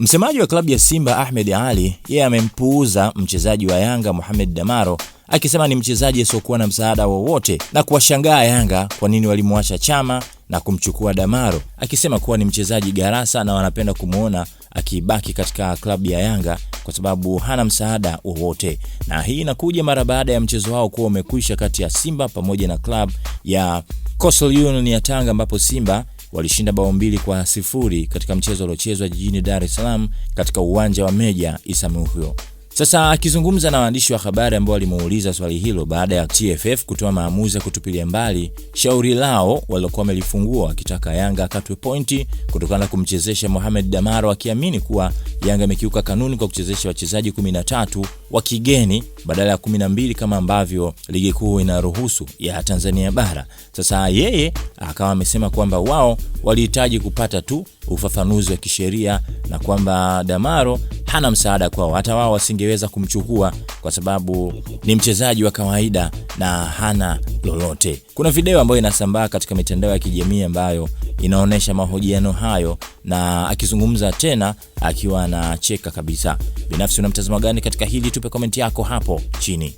Msemaji wa klabu ya Simba Ahmed Ali, yeye amempuuza mchezaji wa Yanga Mohamed Damaro, akisema ni mchezaji asiokuwa na msaada wowote, na kuwashangaa Yanga kwa nini walimwacha Chama na kumchukua Damaro, akisema kuwa ni mchezaji garasa na wanapenda kumuona akibaki katika klabu ya Yanga kwa sababu hana msaada wowote. Na hii inakuja mara baada ya mchezo wao kuwa umekwisha kati ya Simba pamoja na klabu ya Coastal Union ya Tanga, ambapo Simba walishinda bao 2-0 katika mchezo uliochezwa jijini Dar es Salaam katika uwanja wa Meja Isamuhyo. Sasa akizungumza na waandishi wa habari ambao walimuuliza swali hilo baada ya TFF kutoa maamuzi ya kutupilia mbali shauri lao waliokuwa wamelifungua akitaka Yanga akatwe pointi kutokana na kumchezesha Mohamed Damaro, akiamini kuwa Yanga imekiuka kanuni kwa kuchezesha wachezaji 13 wa kigeni badala ya 12 kama ambavyo ligi kuu inaruhusu ya Tanzania bara. Sasa yeye akawa amesema kwamba wao walihitaji kupata tu ufafanuzi wa kisheria na kwamba Damaro hana msaada kwao, hata wao wasingeweza kumchukua kwa sababu ni mchezaji wa kawaida na hana lolote. Kuna video ambayo inasambaa katika mitandao ya kijamii ambayo inaonesha mahojiano hayo na akizungumza tena akiwa anacheka kabisa. Binafsi una mtazamo gani katika hili? Tupe comment yako hapo chini.